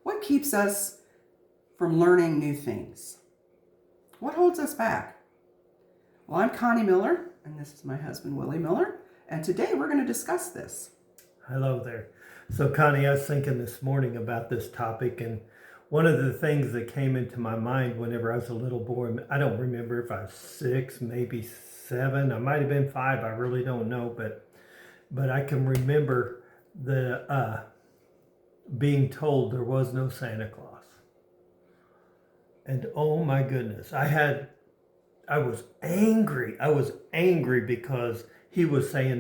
What keeps us from learning new things? What holds us back? Well, I'm Connie Miller, and this is my husband, Willie Miller, and today we're going to discuss this. Hello there. So Connie, I was thinking this morning about this topic, and one of the things that came into my mind whenever I was a little boy, I don't remember if I was 6, maybe 7, I might have been 5, I really don't know, but I can remember the being told there was no Santa Claus. And oh my goodness, I was angry. I was angry because he was saying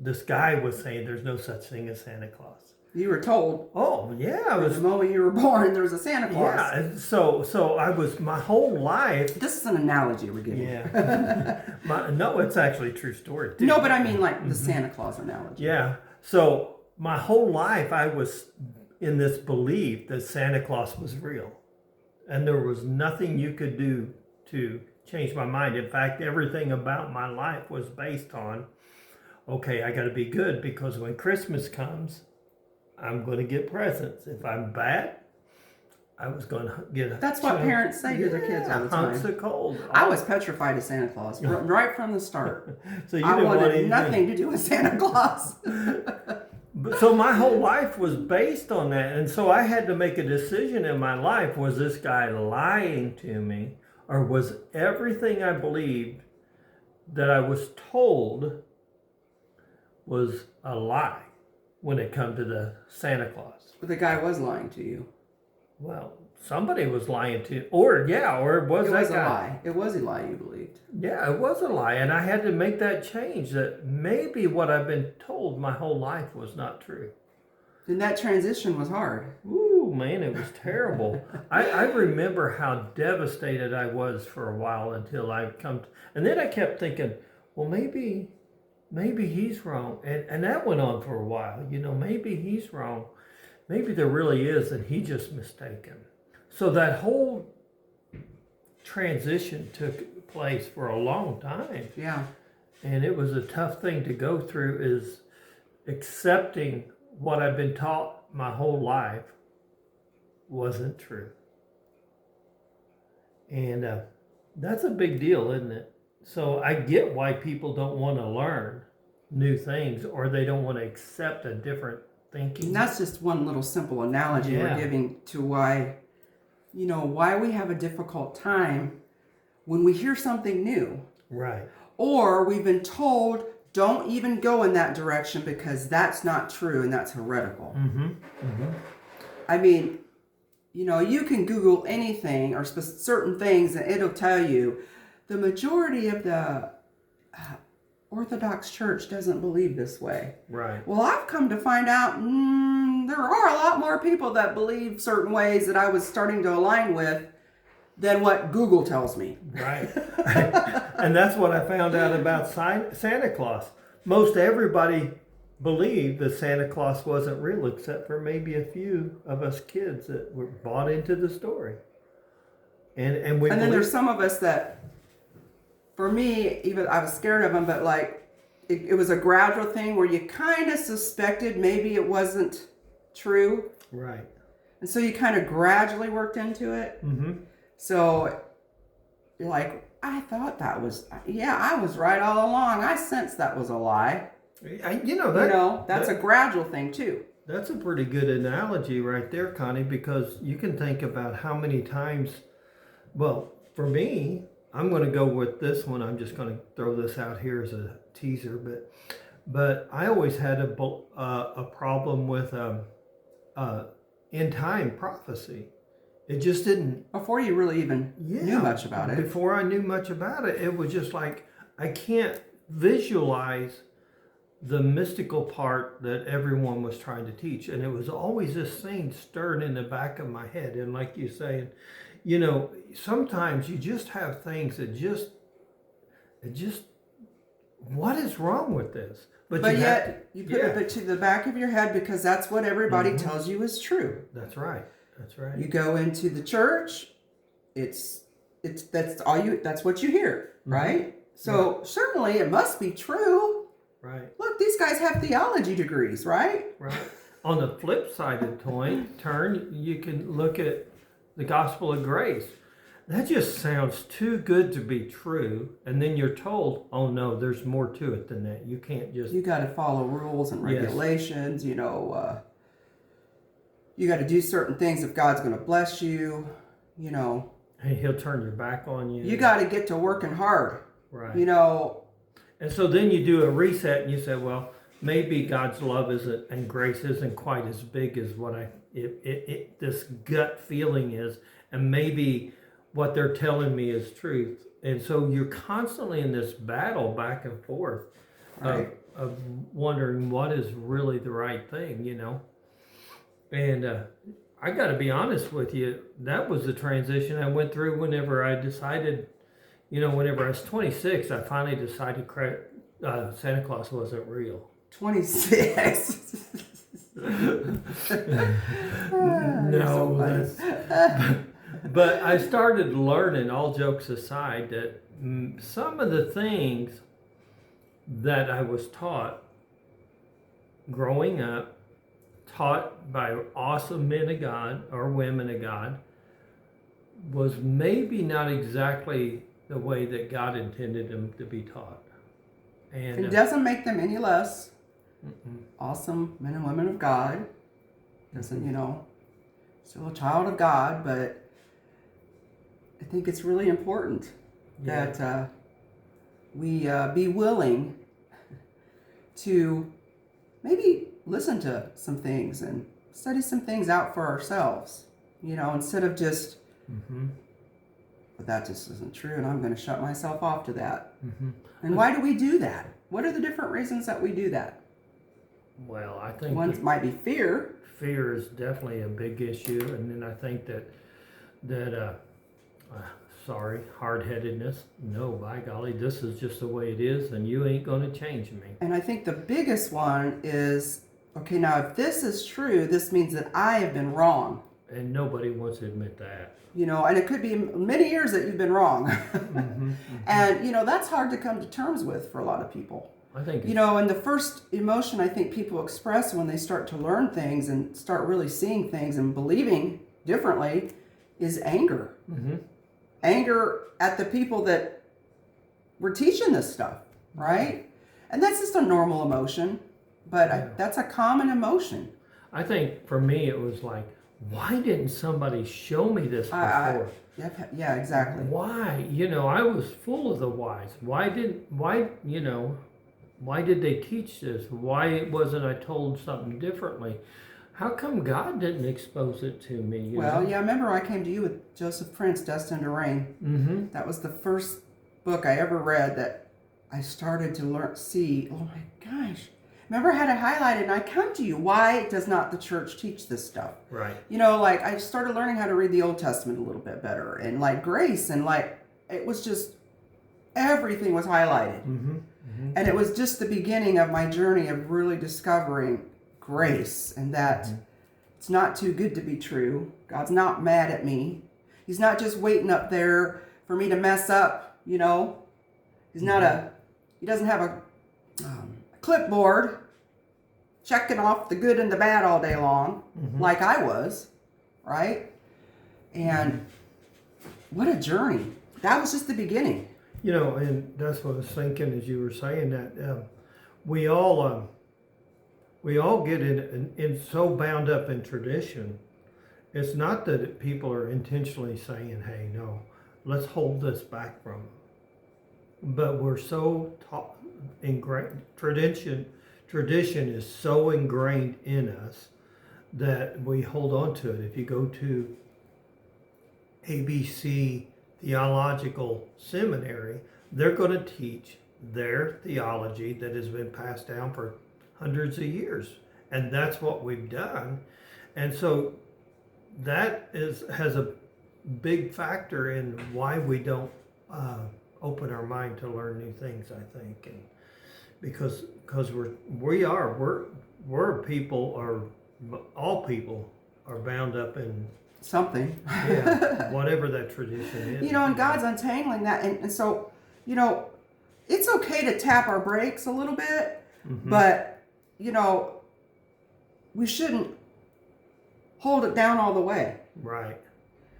this guy was saying there's no such thing as Santa Claus. You were told. Oh yeah, The moment you were born, there was a Santa Claus. Yeah, and so I was my whole life. This is an analogy we're giving. Yeah. No, it's actually a true story too. No, but I mean like the Santa Claus analogy. Yeah. So my whole life I was in this belief that Santa Claus was real. And there was nothing you could do to change my mind. In fact, everything about my life was based on, okay, I got to be good because when Christmas comes, I'm going to get presents. If I'm bad, I was going to get. That's what parents say to their kids all the time. Hunks of cold. I was petrified of Santa Claus right from the start. So you I didn't want wanted anything. nothing to do with Santa Claus. So my whole life was based on that. And so I had to make a decision in my life. Was this guy lying to me? Or was everything I believed that I was told was a lie when it come to the Santa Claus? But the guy was lying to you. Well, somebody was lying to, or was It that was a guy? lie. It was a lie you believed. Yeah, it was a lie. And I had to make that change that maybe what I've been told my whole life was not true. And that transition was hard. Ooh, man, it was terrible. I remember how devastated I was for a while until I and then I kept thinking, well, maybe he's wrong. And that went on for a while. Maybe he's wrong. Maybe there really is, and he just mistaken. So that whole transition took place for a long time. Yeah. And it was a tough thing to go through, is accepting what I've been taught my whole life wasn't true. And that's a big deal, isn't it? So I get why people don't want to learn new things, or they don't want to accept a different thinking. And that's just one little simple analogy we're giving to why we have a difficult time when we hear something new. Right. Or we've been told, don't even go in that direction because that's not true and that's heretical. Mm-hmm. Mm-hmm. I mean, you can Google anything or certain things and it'll tell you the majority of the Orthodox Church doesn't believe this way. Right. Well, I've come to find out there are a lot more people that believe certain ways that I was starting to align with than what Google tells me. Right. And that's what I found out about Santa Claus. Most everybody believed that Santa Claus wasn't real, except for maybe a few of us kids that were bought into the story. And then there's some of us that, for me, even I was scared of them, but like it was a gradual thing where you kind of suspected maybe it wasn't true. Right. And so you kind of gradually worked into it. Mm-hmm. So you're like, I thought that was, I was right all along. I sensed that was a lie. That's a gradual thing too. That's a pretty good analogy right there, Connie, because you can think about how many times, well, for me, I'm going to go with this one. I'm just going to throw this out here as a teaser, but I always had a problem with end time prophecy. It just didn't. Before you really even knew much about it. Before I knew much about it, it was just like I can't visualize the mystical part that everyone was trying to teach. And it was always this thing stirred in the back of my head. And like you say, sometimes you just have things that what is wrong with this? But yet you put it to the back of your head because that's what everybody tells you is true. That's right. That's right. You go into the church, that's what you hear, right? So certainly it must be true. Right. Look, these guys have theology degrees, right? Right. on the flip side of the turn, you can look at the gospel of grace. That just sounds too good to be true. And then you're told, oh no, there's more to it than that. You can't just. You got to follow rules and regulations, you know. You got to do certain things if God's going to bless you, you know. And he'll turn your back on you. You got to get to working hard. Right. You know. And so then you do a reset and you say, well, maybe God's love isn't and grace isn't quite as big as what this gut feeling is. And maybe what they're telling me is truth. And so you're constantly in this battle back and forth of wondering what is really the right thing, you know. And I got to be honest with you, that was the transition I went through whenever I decided, you know, whenever I was 26, I finally decided Santa Claus wasn't real. 26. No, but I started learning, all jokes aside, that some of the things that I was taught growing up, taught by awesome men of God or women of God, was maybe not exactly the way that God intended them to be taught. And it doesn't make them any less awesome men and women of God. Doesn't, you know, still a child of God, but I think it's really important that we be willing to maybe listen to some things and study some things out for ourselves, you know, instead of just, but that just isn't true and I'm going to shut myself off to that. And why do we do that? What are the different reasons that we do that? Well, I think one might be fear. Fear is definitely a big issue, and then I think that hard-headedness. No, by golly, this is just the way it is, and you ain't going to change me. And I think the biggest one is, okay, now if this is true, this means that I have been wrong. And nobody wants to admit that. You know, and it could be many years that you've been wrong. And, you know, that's hard to come to terms with for a lot of people. I think, you know, and the first emotion I think people express when they start to learn things and start really seeing things and believing differently is anger. Anger at the people that were teaching this stuff, right? And that's just a normal emotion, but that's a common emotion. I think for me it was like, why didn't somebody show me this before? Yeah, exactly. Why? You know, I was full of the whys. Why did they teach this? Why wasn't I told something differently? How come God didn't expose it to me? Well, I remember I came to you with Joseph Prince, Destined to Reign. That was the first book I ever read that I started to see, oh my gosh. Remember I had it highlighted and I come to you, why does not the church teach this stuff? Right. You know, like I started learning how to read the Old Testament a little bit better and like grace and like, it was just, everything was highlighted. And it was just the beginning of my journey of really discovering grace and that it's not too good to be true. God's not mad at me. He's not just waiting up there for me to mess up, you know. He's not he doesn't have a clipboard checking off the good and the bad all day long like I was, right? And what a journey. That was just the beginning. You know, and that's what I was thinking as you were saying that. We all get in so bound up in tradition. It's not that people are intentionally saying, hey, no, let's hold this back from them. But we're so ingrained, tradition is so ingrained in us that we hold on to it. If you go to ABC Theological Seminary, they're going to teach their theology that has been passed down for hundreds of years, and that's what we've done. And so that has a big factor in why we don't open our mind to learn new things, I think, and because we're people, or all people are bound up in something. Whatever that tradition is. You know, and God's untangling that. And so, you know, it's okay to tap our brakes a little bit, but, you know, we shouldn't hold it down all the way. Right.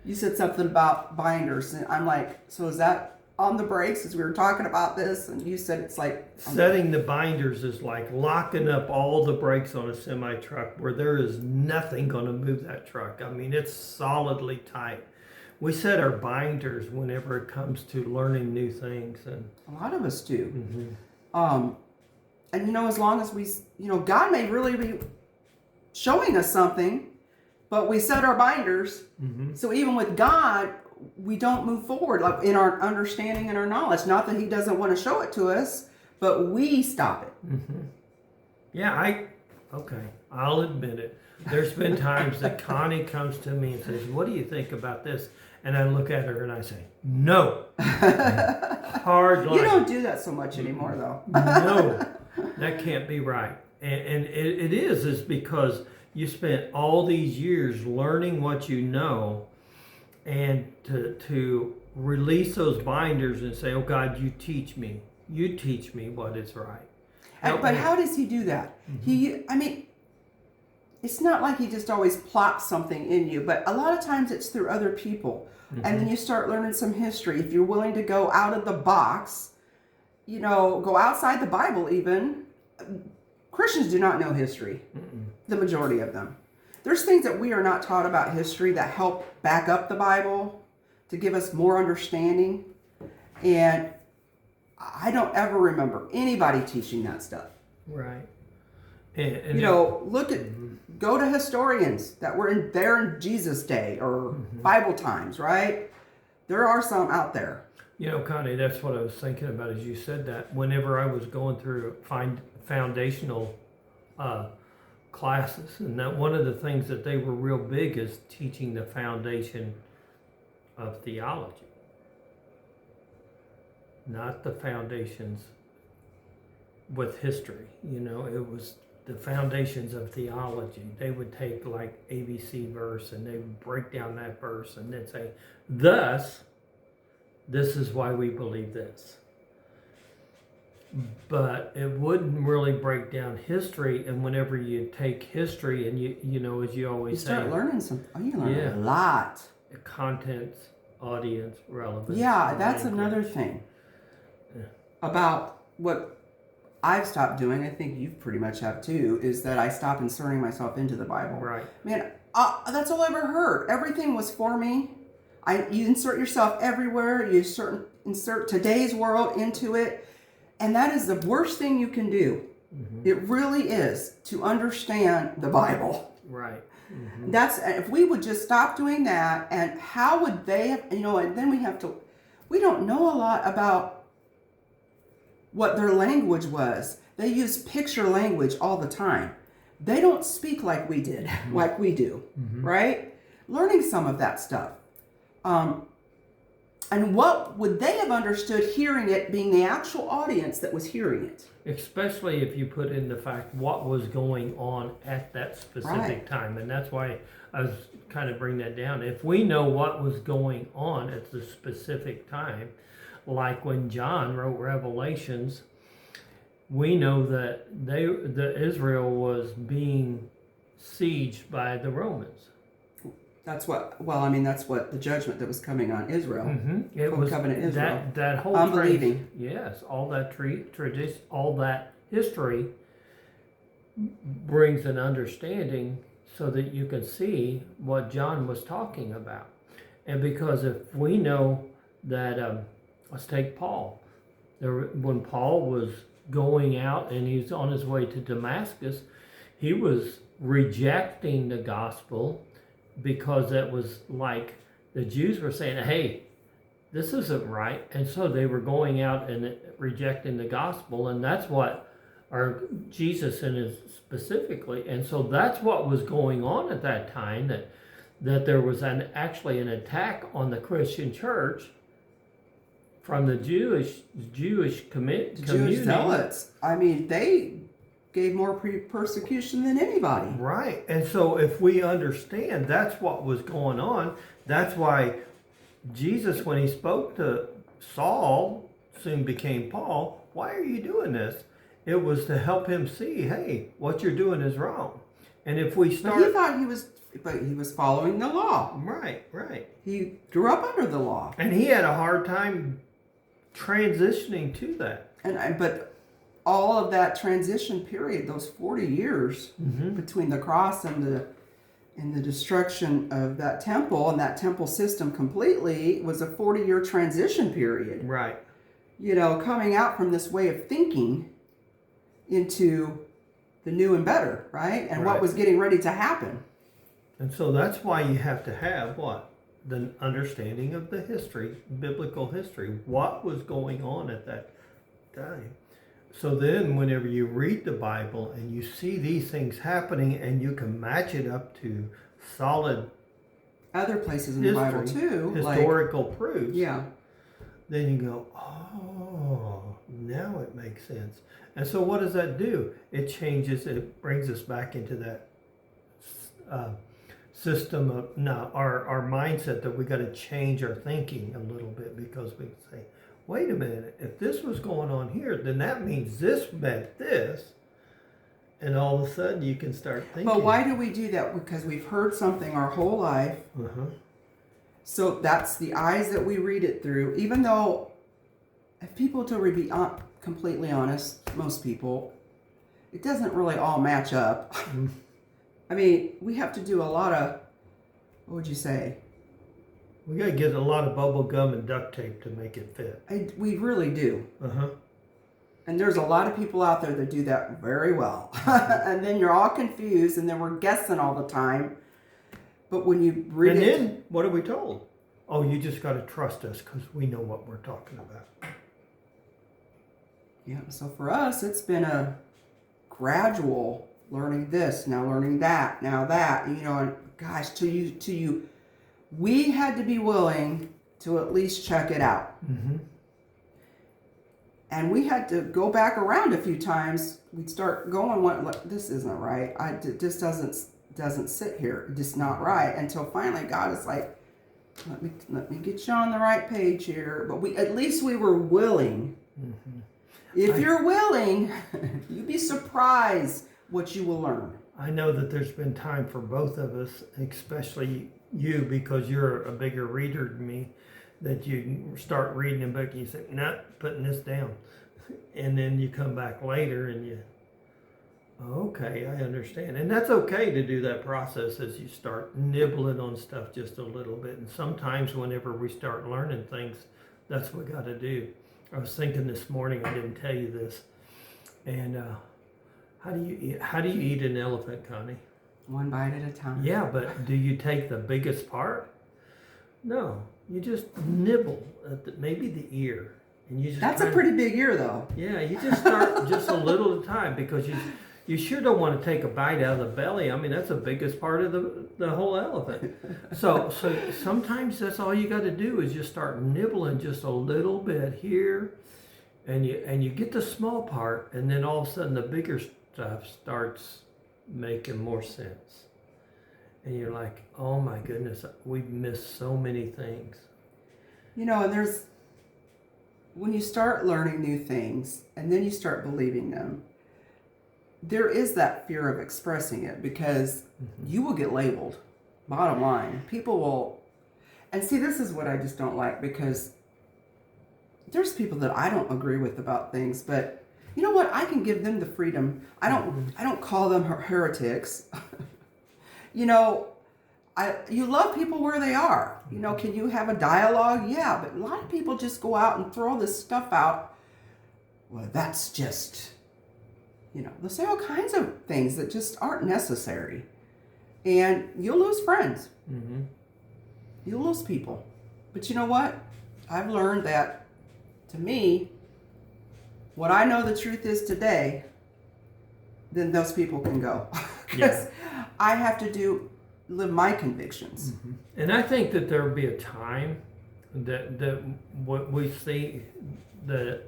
You said something about binders, and I'm like, so is that on the brakes as we were talking about this? And you said it's like setting the binders is like locking up all the brakes on a semi truck where there is nothing going to move that truck. I mean, it's solidly tight. We set our binders whenever it comes to learning new things, and a lot of us do. And you know, as long as we, you know, God may really be showing us something, but we set our binders. So even with God, we don't move forward like in our understanding and our knowledge. Not that He doesn't want to show it to us, but we stop it. Yeah, I'll admit it. There's been times that Connie comes to me and says, "What do you think about this?" And I look at her and I say, "No." Hard line. You don't do that so much anymore, though. No, that can't be right. And it is because you spent all these years learning what you know, and to release those binders and say, "Oh God, you teach me what is right." But how does He do that? It's not like He just always plops something in you, but a lot of times it's through other people. And then you start learning some history. If you're willing to go out of the box, you know, go outside the Bible even. Christians do not know history, the majority of them. There's things that we are not taught about history that help back up the Bible to give us more understanding. And I don't ever remember anybody teaching that stuff. Right. And you know, go to historians that were there in Jesus' day or Bible times, right? There are some out there. You know, Connie, that's what I was thinking about as you said that. Whenever I was going through foundational classes, and that one of the things that they were real big is teaching the foundation of theology, not the foundations with history. You know, it was the foundations of theology. They would take like ABC verse and they would break down that verse and then say, "Thus, this is why we believe this." But it wouldn't really break down history. And whenever you take history and you know, as you always say, you start learning something. Oh, you learn a lot. Contents, audience, relevance. Yeah, that's another thing about what I've stopped doing. I think you pretty much have too. Is that I stopped inserting myself into the Bible. Right. Man, that's all I ever heard. Everything was for me. You insert yourself everywhere. You insert today's world into it. And that is the worst thing you can do. It really is, to understand the Bible. Right. That's, if we would just stop doing that, and how would they have, you know, and then we don't know a lot about what their language was. They use picture language all the time. They don't speak like we did, like we do, right? Learning some of that stuff. And what would they have understood hearing it, being the actual audience that was hearing it? Especially if you put in the fact what was going on at that specific time. And that's why I was kind of bringing that down. If we know what was going on at the specific time, like when John wrote Revelations, we know that Israel was being sieged by the Romans. That's what the judgment that was coming on Israel. It was covenant Israel. That whole unbelieving. Yes, all that tradition, all that history brings an understanding so that you can see what John was talking about. And because if we know that, let's take Paul. When Paul was going out and he's on his way to Damascus, he was rejecting the gospel, because that was like the Jews were saying, "Hey, this isn't right." And so they were going out and rejecting the gospel. And that's what Jesus in his specifically. And so that's what was going on at that time, that there was actually an attack on the Christian church from the Jewish community. Jewish zealots. I mean, they gave more persecution than anybody. Right. And so if we understand that's what was going on, that's why Jesus, when he spoke to Saul, soon became Paul, "Why are you doing this?" It was to help him see, hey, what you're doing is wrong. And if we But start, he was following the law. right. He grew up under the law. And he had a hard time transitioning to that. But all of that transition period, those 40 years between the cross and the destruction of that temple and that temple system completely, was a 40-year transition period. Right. Coming out from this way of thinking into the new and better, right? And what was getting ready to happen. And so that's why you have to have what? The understanding of the history, biblical history. What was going on at that time? So then whenever you read the Bible and you see these things happening and you can match it up to solid Other places in the Bible too, historical proofs, yeah. then you go, oh, now it makes sense. And so what does that do? It brings us back into that system of our mindset that we got to change our thinking a little bit, because we say, wait a minute, if this was going on here, then that means this meant this. And all of a sudden you can start thinking. But why do we do that? Because we've heard something our whole life. So that's the eyes that we read it through. Even though, if people to be completely honest, most people, it doesn't really all match up. I mean, we have to do a lot of, what would you say? We got to get a lot of bubble gum and duct tape to make it fit. We really do. Uh-huh. And there's a lot of people out there that do that very well. And then you're all confused, and then we're guessing all the time. But when you read and then, what are we told? Oh, you just got to trust us because we know what we're talking about. Yeah, so for us, it's been a gradual learning this, now learning that, now that, and gosh, we had to be willing to at least check it out. And we had to go back around a few times. We'd start going, this isn't right. This doesn't sit here. It's just not right. Until finally God is like, let me get you on the right page here. But at least we were willing. If you're willing, you'd be surprised what you will learn. I know that there's been time for both of us, especially you, because you're a bigger reader than me, that you start reading a book and you say, no, putting this down. And then you come back later and you, okay, I understand. And that's okay to do that process as you start nibbling on stuff just a little bit. And sometimes whenever we start learning things, that's what we got to do. I was thinking this morning, I didn't tell you this, and how do you eat an elephant, Connie? One bite at a time. Yeah, but do you take the biggest part? No, you just nibble at maybe the ear, and you just. That's a pretty big ear, though. Yeah, you just start just a little at a time, because you sure don't want to take a bite out of the belly. I mean, that's the biggest part of the whole elephant. So sometimes that's all you got to do is just start nibbling just a little bit here, and you get the small part, and then all of a sudden the bigger stuff starts making more sense. And you're like, oh my goodness, we've missed so many things. And when you start learning new things and then you start believing them, there is that fear of expressing it, because you will get labeled. Bottom line, people will. And see, this is what I just don't like, because there's people that I don't agree with about things, but you know what? I can give them the freedom. I don't call them heretics. You love people where they are. Can you have a dialogue? Yeah, but a lot of people just go out and throw this stuff out. Well, that's just, they'll say all kinds of things that just aren't necessary. And you'll lose friends. You'll lose people. But you know what? I've learned that, to me, what I know the truth is today, then those people can go. Because I have to live my convictions. And I think that there will be a time that what we see, the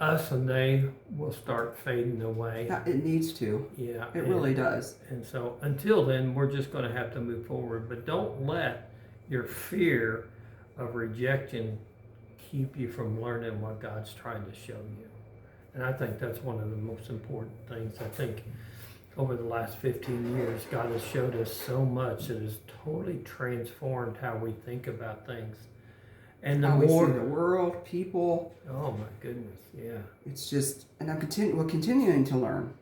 us and they will start fading away. It needs to. Yeah. It really does. And so until then, we're just going to have to move forward. But don't let your fear of rejection keep you from learning what God's trying to show you. And I think that's one of the most important things. I think over the last 15 years, God has showed us so much that has totally transformed how we think about things. And the How more, we see the world, people. oh my goodness, yeah. It's just, and we're continuing to learn.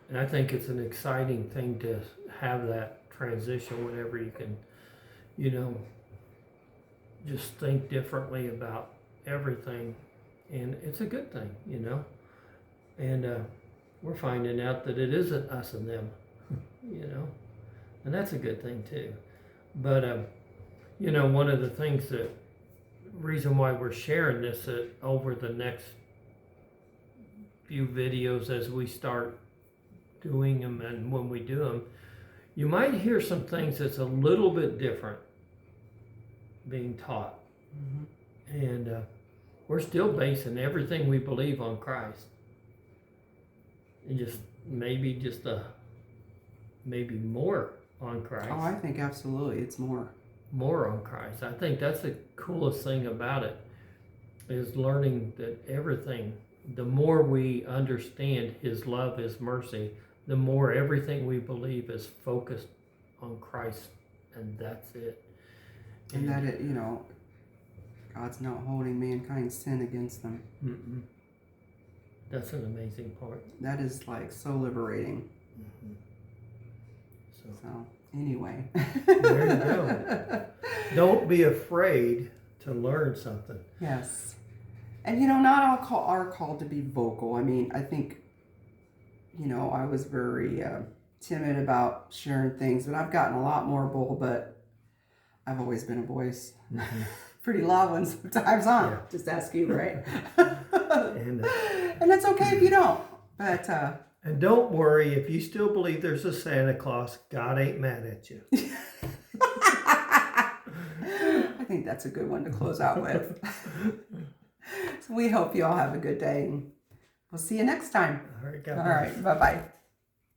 And I think it's an exciting thing to have that transition whenever you can, you know, just think differently about everything. And it's a good thing, you know. And we're finding out that it isn't us and them, you know. And that's a good thing too. But, you know, one of the things that, reason why we're sharing this over the next few videos as we start doing them, and when we do them, you might hear some things that's a little bit different being taught. And we're still basing everything we believe on Christ, and just maybe more on Christ. Oh, I think absolutely it's more on Christ. I think that's the coolest thing about it, is learning that everything, the more we understand His love, His mercy, the more everything we believe is focused on Christ, and that's it. and that it, you know, God's not holding mankind's sin against them. That's an amazing part. That is like so liberating. So anyway, there you go. Don't be afraid to learn something. Yes, and you know, not all are called to be vocal. I mean, I think, you know, I was very timid about sharing things, but I've gotten a lot more bold. But I've always been a voice. Pretty loud one sometimes, huh? Yeah. Just ask you, right? And and it's okay if you don't. But and don't worry, if you still believe there's a Santa Claus, God ain't mad at you. I think that's a good one to close out with. So we hope you all have a good day, and we'll see you next time. All right, God All bless. right, bye-bye.